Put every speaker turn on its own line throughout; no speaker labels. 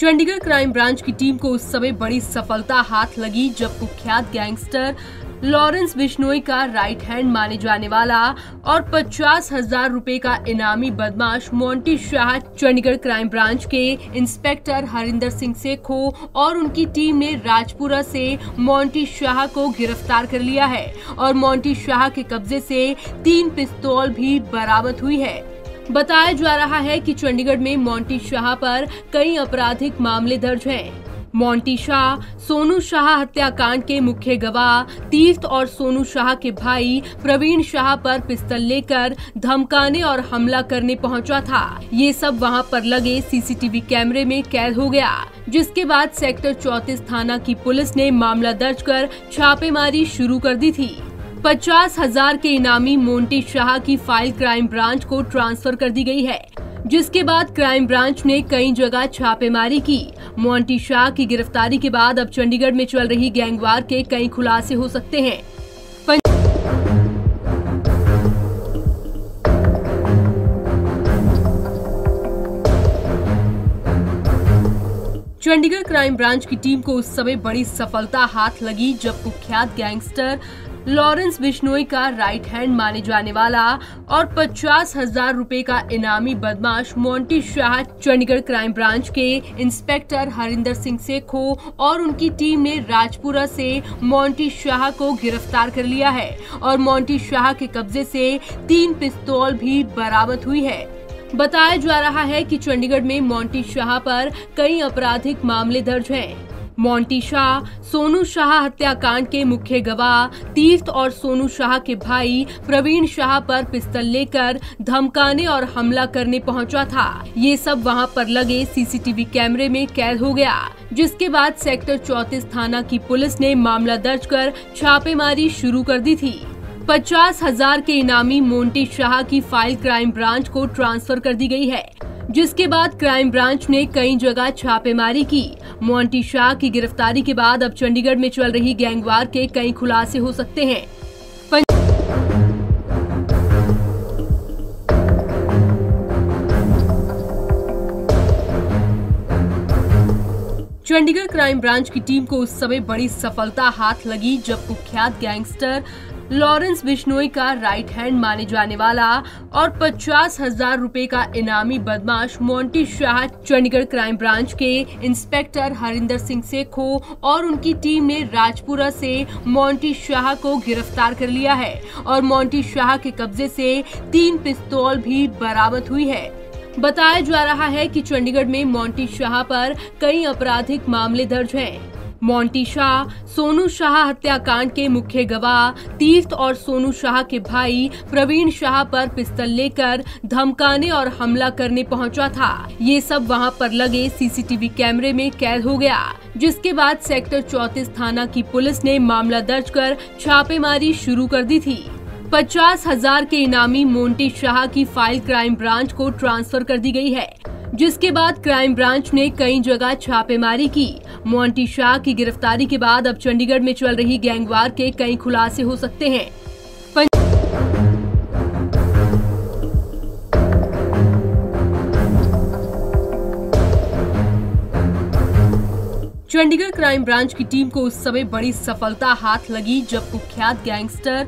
Chandigarh crime branch की team को उस समय बड़ी सफलता हाथ लगी जब कुख्यात गैंगस्टर लॉरेंस बिश्नोई का राइट हैंड माने जाने वाला और 50,000 रुपए का इनामी बदमाश Monty Shah Chandigarh crime branch के इंस्पेक्टर हरिंदर सिंह सेखो और उनकी टीम ने राजपुरा से मोंटी शाह को गिरफ्तार कर लिया है और मोंटी शाह के कब्जे से 3 पिस्तौल भी बरामद हुई है। बताया जा रहा है कि चंडीगढ़ में मोंटी शाह पर कई आपराधिक मामले दर्ज हैं। मोंटी शाह सोनू शाह हत्याकांड के मुख्य गवाह तीर्थ और सोनू शाह के भाई प्रवीण शाह पर पिस्तौल लेकर धमकाने और हमला करने पहुंचा था। ये सब वहां पर लगे सीसीटीवी कैमरे में कैद हो गया, जिसके बाद सेक्टर 34 थाना की पुलिस ने मामला दर्ज कर छापेमारी शुरू कर दी थी। 50,000 के इनामी मोंटी शाह की फाइल क्राइम ब्रांच को ट्रांसफर कर दी गई है, जिसके बाद क्राइम ब्रांच ने कई जगह छापेमारी की। मोंटी शाह की गिरफ्तारी के बाद अब चंडीगढ़ में चल रही गैंगवार के कई खुलासे हो सकते हैं। चंडीगढ़ क्राइम ब्रांच की टीम को उस समय बड़ी सफलता हाथ लगी जब कुख्यात गैंगस्टर लॉरेंस बिश्नोई का राइट हैंड माने जाने वाला और 50,000 रुपए का इनामी बदमाश Monty Shah Chandigarh crime branch के इंस्पेक्टर हरिंदर सिंह सेखो और उनकी टीम ने राजपुरा से मोंटी शाह को गिरफ्तार कर लिया है और मोंटी शाह के कब्जे से 3 पिस्तौल भी बरामद हुई है। बताया जा रहा है कि चंडीगढ़ में मोंटी शाह पर कई आपराधिक मामले दर्ज हैं। मोंटी शाह सोनू शाह हत्याकांड के मुख्य गवाह तीर्थ और सोनू शाह के भाई प्रवीण शाह पर पिस्तौल लेकर धमकाने और हमला करने पहुंचा था। ये सब वहां पर लगे सीसीटीवी कैमरे में कैद हो गया, जिसके बाद सेक्टर 34 थाना की पुलिस ने मामला दर्ज कर छापेमारी शुरू कर दी थी। 50,000 के इनामी मोंटी शाह की फाइल क्राइम ब्रांच को ट्रांसफर कर दी गई है, जिसके बाद क्राइम ब्रांच ने कई जगह छापेमारी की। मोंटी शाह की गिरफ्तारी के बाद अब चंडीगढ़ में चल रही गैंगवार के कई खुलासे हो सकते हैं। चंडीगढ़ क्राइम ब्रांच की टीम को उस समय बड़ी सफलता हाथ लगी जब कुख्यात गैंगस्टर लॉरेंस बिश्नोई का राइट हैंड माने जाने वाला और 50,000 रुपए का इनामी बदमाश Monty Shah Chandigarh crime branch के इंस्पेक्टर हरिंदर सिंह सेखो और उनकी टीम ने राजपुरा से मोंटी शाह को गिरफ्तार कर लिया है और मोंटी शाह के कब्जे से 3 पिस्तौल भी बरामद हुई है। बताया जा रहा है कि चंडीगढ़ में मोंटी शाह पर कई आपराधिक मामले दर्ज हैं। मोंटी शाह सोनू शाह हत्याकांड के मुख्य गवाह तीर्थ और सोनू शाह के भाई प्रवीण शाह पर पिस्तौल लेकर धमकाने और हमला करने पहुंचा था। ये सब वहां पर लगे सीसीटीवी कैमरे में कैद हो गया, जिसके बाद सेक्टर 34 थाना की पुलिस ने मामला दर्ज कर छापेमारी शुरू कर दी थी। 50,000 के इनामी मोंटी शाह की फाइल क्राइम ब्रांच को ट्रांसफर कर दी गई है, जिसके बाद क्राइम ब्रांच ने कई जगह छापेमारी की। मोंटी शाह की गिरफ्तारी के बाद अब चंडीगढ़ में चल रही गैंगवार के कई खुलासे हो सकते हैं। चंडीगढ़ क्राइम ब्रांच की टीम को उस समय बड़ी सफलता हाथ लगी जब कुख्यात गैंगस्टर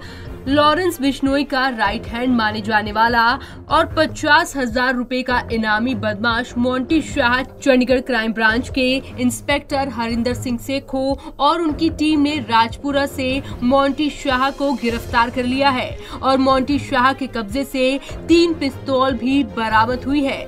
लॉरेंस बिश्नोई का राइट हैंड माने जाने वाला और 50,000 रुपए का इनामी बदमाश Monty Shah Chandigarh crime branch के इंस्पेक्टर हरिंदर सिंह सेखो और उनकी टीम ने राजपुरा से मोंटी शाह को गिरफ्तार कर लिया है और मोंटी शाह के कब्जे से 3 पिस्तौल भी बरामद हुई है।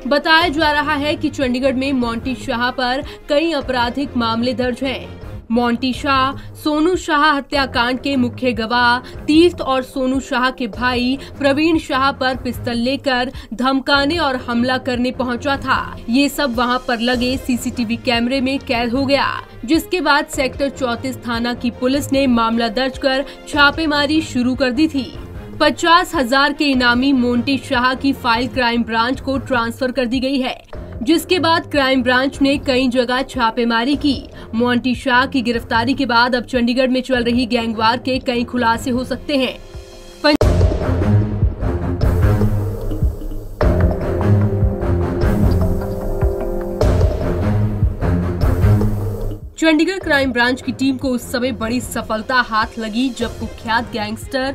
बताया जा रहा है कि चंडीगढ़ में मोंटी शाह पर कई आपराधिक मामले दर्ज हैं। मोंटी शाह सोनू शाह हत्याकांड के मुख्य गवाह तीर्थ और सोनू शाह के भाई प्रवीण शाह पर पिस्तौल लेकर धमकाने और हमला करने पहुंचा था। ये सब वहां पर लगे सीसीटीवी कैमरे में कैद हो गया, जिसके बाद सेक्टर 34 थाना की पुलिस ने मामला दर्ज कर छापेमारी शुरू कर दी थी। 50,000 के इनामी मोंटी शाह की फाइल क्राइम ब्रांच को ट्रांसफर कर दी गई है, जिसके बाद क्राइम ब्रांच ने कई जगह छापेमारी की। मोंटी शाह की गिरफ्तारी के बाद अब चंडीगढ़ में चल रही गैंगवार के कई खुलासे हो सकते हैं। चंडीगढ़ क्राइम ब्रांच की टीम को उस समय बड़ी सफलता हाथ लगी जब कुख्यात गैंगस्टर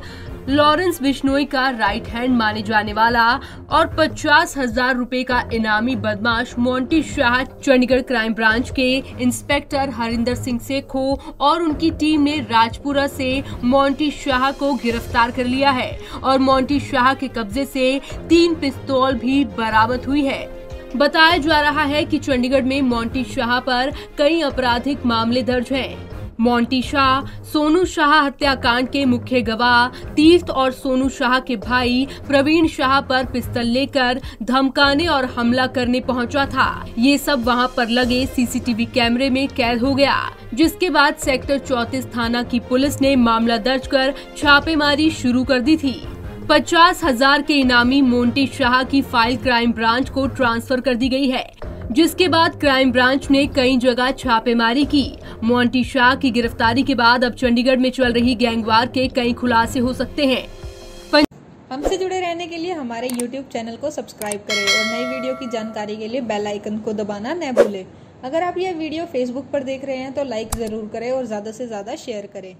लॉरेंस बिश्नोई का राइट हैंड माने जाने वाला और 50,000 रुपए का इनामी बदमाश Monty Shah Chandigarh crime branch के इंस्पेक्टर हरिंदर सिंह सेखो और उनकी टीम ने राजपुरा से मोंटी शाह को गिरफ्तार कर लिया है और मोंटी शाह के कब्जे से 3 पिस्तौल भी बरामद हुई है। बताया जा रहा है कि चंडीगढ़ में मोंटी शाह पर कई आपराधिक मामले दर्ज हैं। मोंटी शाह सोनू शाह हत्याकांड के मुख्य गवाह तीर्थ और सोनू शाह के भाई प्रवीण शाह पर पिस्तौल लेकर धमकाने और हमला करने पहुंचा था। ये सब वहां पर लगे सीसीटीवी कैमरे में कैद हो गया, जिसके बाद सेक्टर 34 थाना की पुलिस ने मामला दर्ज कर छापेमारी शुरू कर दी थी। 50,000 के इनामी मोंटी शाह की फाइल क्राइम ब्रांच को ट्रांसफर कर दी गई है, जिसके बाद क्राइम ब्रांच ने कई जगह छापेमारी की। मोंटी शाह की गिरफ्तारी के बाद अब चंडीगढ़ में चल रही गैंगवार के कई खुलासे हो सकते हैं।
हमसे जुड़े रहने के लिए हमारे YouTube चैनल को सब्सक्राइब करें और नई वीडियो की जानकारी के लिए बेल आइकन को दबाना न भूलें। अगर आप यह वीडियो Facebook पर देख रहे हैं तो लाइक जरूर करें और ज्यादा से ज्यादा शेयर करें।